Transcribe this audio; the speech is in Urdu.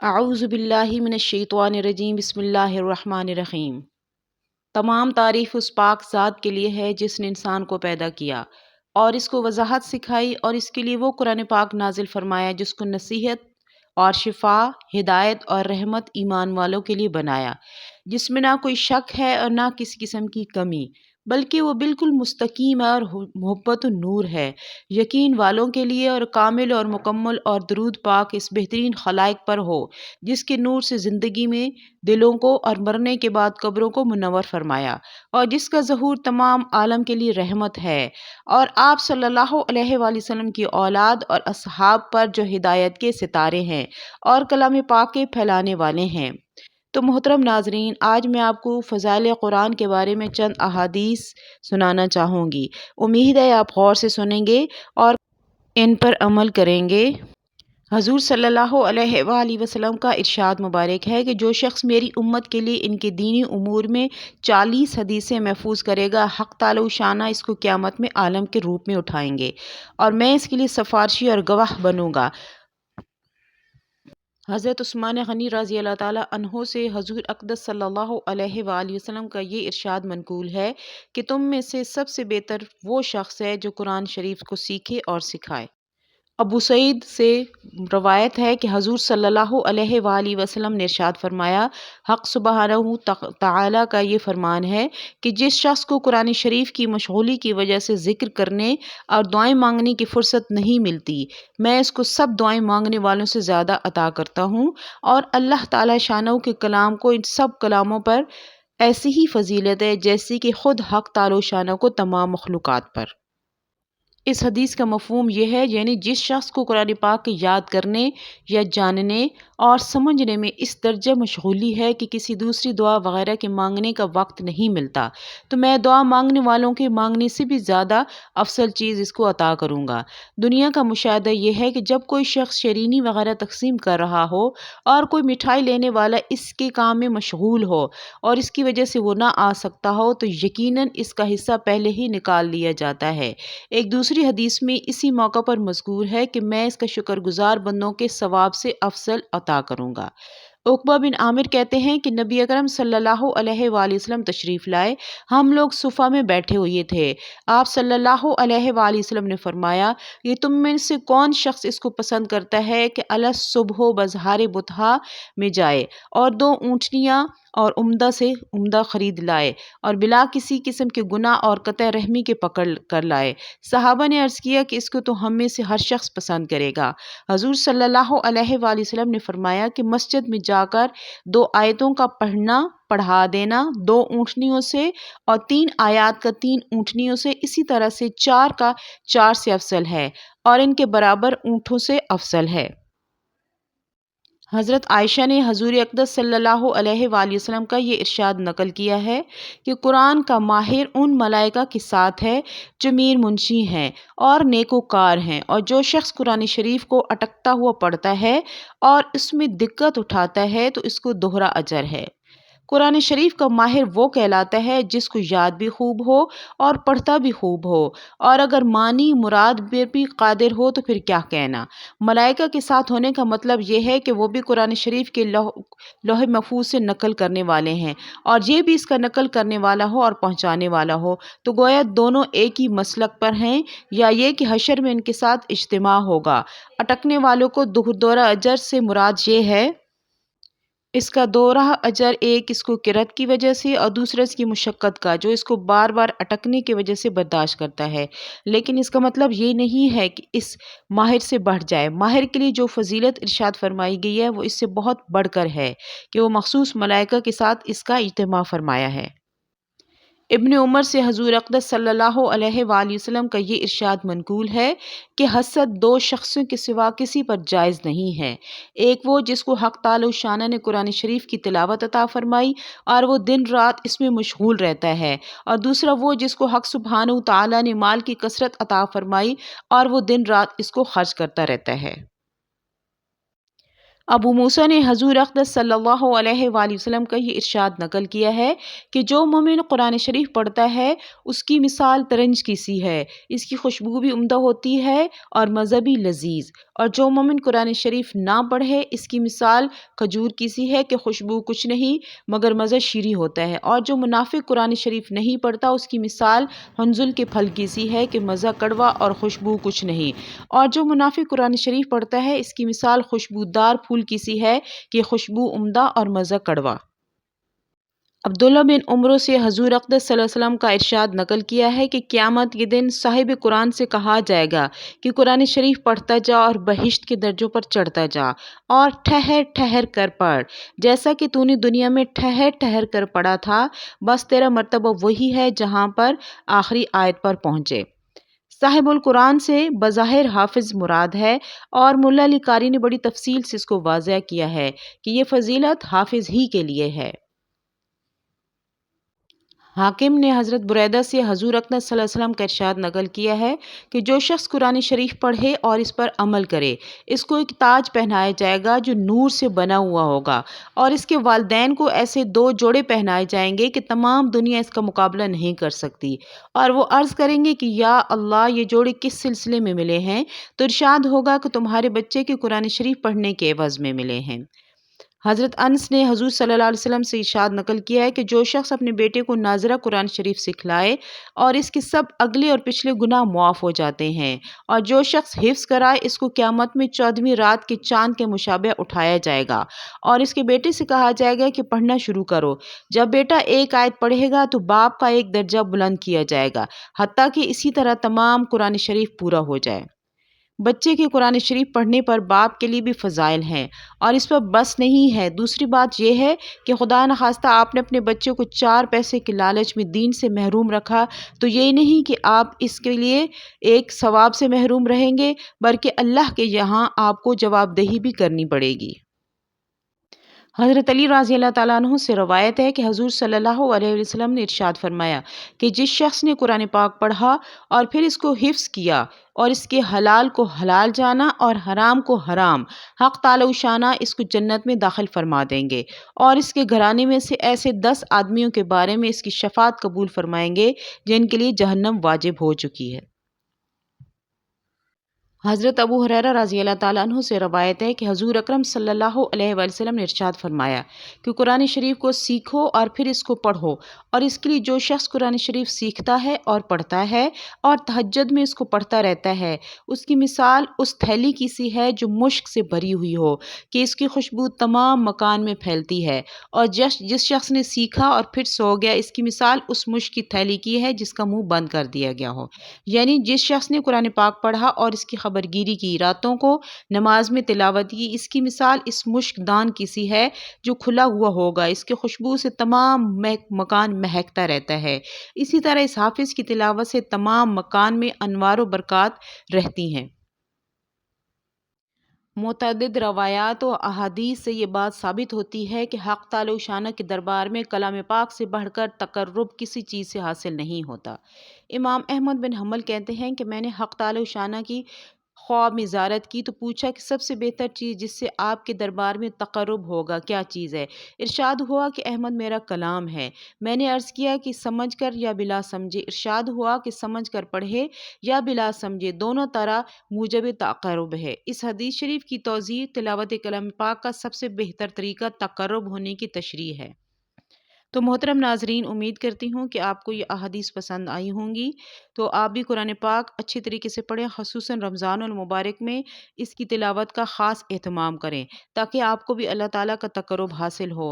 اعوذ باللہ من الشیطان الرجیم بسم اللہ الرحمن الرحیم۔ تمام تعریف اس پاک ذات کے لیے ہے جس نے انسان کو پیدا کیا اور اس کو وضاحت سکھائی، اور اس کے لیے وہ قرآن پاک نازل فرمایا جس کو نصیحت اور شفا، ہدایت اور رحمت ایمان والوں کے لیے بنایا، جس میں نہ کوئی شک ہے اور نہ کسی قسم کی کمی، بلکہ وہ بالکل مستقیم ہے اور محبت و نور ہے یقین والوں کے لیے، اور کامل اور مکمل، اور درود پاک اس بہترین خلائق پر ہو جس کے نور سے زندگی میں دلوں کو اور مرنے کے بعد قبروں کو منور فرمایا، اور جس کا ظہور تمام عالم کے لیے رحمت ہے، اور آپ صلی اللہ علیہ وآلہ وسلم کی اولاد اور اصحاب پر جو ہدایت کے ستارے ہیں اور کلام پاک کے پھیلانے والے ہیں۔ تو محترم ناظرین، آج میں آپ کو فضائل قرآن کے بارے میں چند احادیث سنانا چاہوں گی۔ امید ہے آپ غور سے سنیں گے اور ان پر عمل کریں گے۔ حضور صلی اللہ علیہ وآلہ وسلم کا ارشاد مبارک ہے کہ جو شخص میری امت کے لیے ان کے دینی امور میں 40 حدیثیں محفوظ کرے گا، حق تعالی شانہ اس کو قیامت میں عالم کے روپ میں اٹھائیں گے، اور میں اس کے لیے سفارشی اور گواہ بنوں گا۔ حضرت عثمان غنی رضی اللہ تعالیٰ عنہ سے حضور اقدس صلی اللہ علیہ وآلہ وسلم کا یہ ارشاد منقول ہے کہ تم میں سے سب سے بہتر وہ شخص ہے جو قرآن شریف کو سیکھے اور سکھائے۔ ابو سعید سے روایت ہے کہ حضور صلی اللہ علیہ وآلہ وسلم نے ارشاد فرمایا، حق سبحانہ تعالیٰ کا یہ فرمان ہے کہ جس شخص کو قرآن شریف کی مشغولی کی وجہ سے ذکر کرنے اور دعائیں مانگنے کی فرصت نہیں ملتی، میں اس کو سب دعائیں مانگنے والوں سے زیادہ عطا کرتا ہوں، اور اللہ تعالیٰ شانہ کے کلام کو ان سب کلاموں پر ایسی ہی فضیلت ہے جیسی کہ خود حق تعالی شانہ کو تمام مخلوقات پر۔ اس حدیث کا مفہوم یہ ہے، یعنی جس شخص کو قرآن پاک کے یاد کرنے یا جاننے اور سمجھنے میں اس درجہ مشغولی ہے کہ کسی دوسری دعا وغیرہ کے مانگنے کا وقت نہیں ملتا، تو میں دعا مانگنے والوں کے مانگنے سے بھی زیادہ افضل چیز اس کو عطا کروں گا۔ دنیا کا مشاہدہ یہ ہے کہ جب کوئی شخص شیرینی وغیرہ تقسیم کر رہا ہو اور کوئی مٹھائی لینے والا اس کے کام میں مشغول ہو اور اس کی وجہ سے وہ نہ آ سکتا ہو، تو یقیناً اس کا حصہ پہلے ہی نکال لیا جاتا ہے۔ ایک دوسری حدیث میں اسی موقع پر مذکور ہے کہ میں اس کا شکر گزار بندوں کے ثواب سے افضل عطا کروں گا۔ عقبہ بن عامر کہتے ہیں کہ نبی اکرم صلی اللہ علیہ وآلہ وسلم تشریف لائے، ہم لوگ صفہ میں بیٹھے ہوئے تھے، آپ صلی اللہ علیہ وآلہ وسلم نے فرمایا، یہ تم میں سے کون شخص اس کو پسند کرتا ہے کہ صبح بازار بطحا میں جائے اور 2 اونٹنیاں اور عمدہ سے عمدہ خرید لائے، اور بلا کسی قسم کے گناہ اور قطع رحمی کے پکڑ کر لائے۔ صحابہ نے عرض کیا کہ اس کو تو ہم میں سے ہر شخص پسند کرے گا۔ حضور صلی اللہ علیہ وآلہ وسلم نے فرمایا کہ مسجد میں جا کر 2 آیتوں کا پڑھا دینا 2 اونٹنیوں سے، اور 3 آیات کا 3 اونٹنیوں سے، اسی طرح سے 4 کا 4 سے افضل ہے، اور ان کے برابر اونٹوں سے افضل ہے۔ حضرت عائشہ نے حضور اقدس صلی اللہ علیہ وآلہ وسلم کا یہ ارشاد نقل کیا ہے کہ قرآن کا ماہر ان ملائکہ کے ساتھ ہے جو میر منشی ہیں اور نیکوکار ہیں، اور جو شخص قرآن شریف کو اٹکتا ہوا پڑھتا ہے اور اس میں دقت اٹھاتا ہے تو اس کو دوہرا اجر ہے۔ قرآن شریف کا ماہر وہ کہلاتا ہے جس کو یاد بھی خوب ہو اور پڑھتا بھی خوب ہو، اور اگر معنی مراد بھی قادر ہو تو پھر کیا کہنا۔ ملائکہ کے ساتھ ہونے کا مطلب یہ ہے کہ وہ بھی قرآن شریف کے لوح محفوظ سے نقل کرنے والے ہیں، اور یہ بھی اس کا نقل کرنے والا ہو اور پہنچانے والا ہو، تو گویا دونوں ایک ہی مسلک پر ہیں، یا یہ کہ حشر میں ان کے ساتھ اجتماع ہوگا۔ اٹکنے والوں کو دوہرا اجر سے مراد یہ ہے، اس کا دوہرا اجر ایک اس کو قرت کی وجہ سے اور دوسرا اس کی مشقت کا، جو اس کو بار بار اٹکنے کی وجہ سے برداشت کرتا ہے، لیکن اس کا مطلب یہ نہیں ہے کہ اس ماہر سے بڑھ جائے۔ ماہر کے لیے جو فضیلت ارشاد فرمائی گئی ہے وہ اس سے بہت بڑھ کر ہے کہ وہ مخصوص ملائکہ کے ساتھ اس کا اجتماع فرمایا ہے۔ ابن عمر سے حضور اقدس صلی اللہ علیہ وآلہ وسلم کا یہ ارشاد منقول ہے کہ حسد 2 شخصوں کے سوا کسی پر جائز نہیں ہے، ایک وہ جس کو حق تعالی شانہ نے قرآن شریف کی تلاوت عطا فرمائی اور وہ دن رات اس میں مشغول رہتا ہے، اور دوسرا وہ جس کو حق سبحانہ تعالیٰ نے مال کی کثرت عطا فرمائی اور وہ دن رات اس کو خرچ کرتا رہتا ہے۔ ابو موسیٰ نے حضور اقدس صلی اللہ علیہ وآلہ وسلم کا یہ ارشاد نقل کیا ہے کہ جو مومن قرآن شریف پڑھتا ہے اس کی مثال ترنج کی سی ہے، اس کی خوشبو بھی عمدہ ہوتی ہے اور مزہ بھی لذیذ، اور جو مومن قرآن شریف نہ پڑھے اس کی مثال کھجور کی سی ہے کہ خوشبو کچھ نہیں مگر مزہ شیریں ہوتا ہے، اور جو منافق قرآن شریف نہیں پڑھتا اس کی مثال حنظل کے پھل کی سی ہے کہ مزہ کڑوا اور خوشبو کچھ نہیں، اور جو منافق قرآن شریف پڑھتا ہے اس کی مثال خوشبودار پھول کی سی ہے کہ خوشبو عمدہ اور مزہ کڑوا۔ عبداللہ بن عمرو سے حضور اقدس صلی اللہ علیہ وسلم کا ارشاد نقل کیا ہے کہ قیامت کے دن صاحب قرآن سے کہا جائے گا کہ قرآن شریف پڑھتا جا اور بہشت کے درجوں پر چڑھتا جا، اور ٹھہر ٹھہر کر پڑھ، جیسا کہ تو نے دنیا میں ٹھہر ٹھہر کر پڑھا تھا، بس تیرا مرتبہ وہی ہے جہاں پر آخری آیت پر پہنچے۔ صاحب القرآن سے بظاہر حافظ مراد ہے، اور ملا علی قاری نے بڑی تفصیل سے اس کو واضح کیا ہے کہ یہ فضیلت حافظ ہی کے لیے ہے۔ حاکم نے حضرت بریدہ سے حضور اقدس صلی اللہ علیہ وسلم کا ارشاد نقل کیا ہے کہ جو شخص قرآن شریف پڑھے اور اس پر عمل کرے اس کو ایک تاج پہنایا جائے گا جو نور سے بنا ہوا ہوگا، اور اس کے والدین کو ایسے دو جوڑے پہنائے جائیں گے کہ تمام دنیا اس کا مقابلہ نہیں کر سکتی، اور وہ عرض کریں گے کہ یا اللہ یہ جوڑے کس سلسلے میں ملے ہیں؟ تو ارشاد ہوگا کہ تمہارے بچے کے قرآن شریف پڑھنے کے عوض میں ملے ہیں۔ حضرت انس نے حضور صلی اللہ علیہ وسلم سے ارشاد نقل کیا ہے کہ جو شخص اپنے بیٹے کو ناظرہ قرآن شریف سکھلائے اور اس کے سب اگلے اور پچھلے گناہ معاف ہو جاتے ہیں، اور جو شخص حفظ کرائے اس کو قیامت میں 14ویں رات کے چاند کے مشابہ اٹھایا جائے گا، اور اس کے بیٹے سے کہا جائے گا کہ پڑھنا شروع کرو۔ جب بیٹا ایک آیت پڑھے گا تو باپ کا ایک درجہ بلند کیا جائے گا، حتیٰ کہ اسی طرح تمام قرآن شریف پورا ہو جائے۔ بچے کے قرآن شریف پڑھنے پر باپ کے لیے بھی فضائل ہیں، اور اس پر بس نہیں ہے۔ دوسری بات یہ ہے کہ خدا نخواستہ آپ نے اپنے بچے کو 4 پیسے کے لالچ میں دین سے محروم رکھا تو یہ نہیں کہ آپ اس کے لیے ایک ثواب سے محروم رہیں گے، بلکہ اللہ کے یہاں آپ کو جواب دہی بھی کرنی پڑے گی۔ حضرت علی رضی اللہ تعالیٰ عنہ سے روایت ہے کہ حضور صلی اللہ علیہ وسلم نے ارشاد فرمایا کہ جس شخص نے قرآن پاک پڑھا اور پھر اس کو حفظ کیا اور اس کے حلال کو حلال جانا اور حرام کو حرام، حق تعالی شانہ اس کو جنت میں داخل فرما دیں گے، اور اس کے گھرانے میں سے ایسے 10 آدمیوں کے بارے میں اس کی شفاعت قبول فرمائیں گے جن کے لیے جہنم واجب ہو چکی ہے۔ حضرت ابو ہریرہ رضی اللہ تعالیٰ عنہ سے روایت ہے کہ حضور اکرم صلی اللہ علیہ وآلہ وسلم نے ارشاد فرمایا کہ قرآن شریف کو سیکھو اور پھر اس کو پڑھو، اور اس کے لیے جو شخص قرآن شریف سیکھتا ہے اور پڑھتا ہے اور تہجد میں اس کو پڑھتا رہتا ہے اس کی مثال اس تھیلی کی سی ہے جو مشک سے بھری ہوئی ہو کہ اس کی خوشبو تمام مکان میں پھیلتی ہے، اور جس شخص نے سیکھا اور پھر سو گیا اس کی مثال اس مشک کی تھیلی کی ہے جس کا منہ بند کر دیا گیا ہو۔ یعنی جس شخص نے قرآن پاک پڑھا اور اس کی خبرگیری کی، راتوں کو نماز میں تلاوت کی، اس کی مثال اس مشک دان کی سی ہے جو کھلا ہوا ہوگا، اس کے خوشبو سے تمام مکان مہکتا رہتا ہے۔ اسی طرح اس حافظ کی تلاوت سے تمام مکان میں انوار و برکات رہتی ہیں۔ متعدد روایات و احادیث سے یہ بات ثابت ہوتی ہے کہ حق تعالی و شانہ کے دربار میں کلام پاک سے بڑھ کر تقرب کسی چیز سے حاصل نہیں ہوتا۔ امام احمد بن حنبل کہتے ہیں کہ میں نے حق تعالی و شانہ کی خواب میں زیارت کی تو پوچھا کہ سب سے بہتر چیز جس سے آپ کے دربار میں تقرب ہوگا کیا چیز ہے؟ ارشاد ہوا کہ احمد میرا کلام ہے۔ میں نے عرض کیا کہ سمجھ کر یا بلا سمجھے؟ ارشاد ہوا کہ سمجھ کر پڑھے یا بلا سمجھے، دونوں طرح موجب تقرب ہے۔ اس حدیث شریف کی توضیح تلاوت کلام پاک کا سب سے بہتر طریقہ تقرب ہونے کی تشریح ہے۔ تو محترم ناظرین، امید کرتی ہوں کہ آپ کو یہ احادیث پسند آئی ہوں گی، تو آپ بھی قرآن پاک اچھی طریقے سے پڑھیں، خصوصاً رمضان المبارک میں اس کی تلاوت کا خاص اہتمام کریں تاکہ آپ کو بھی اللہ تعالیٰ کا تقرب حاصل ہو۔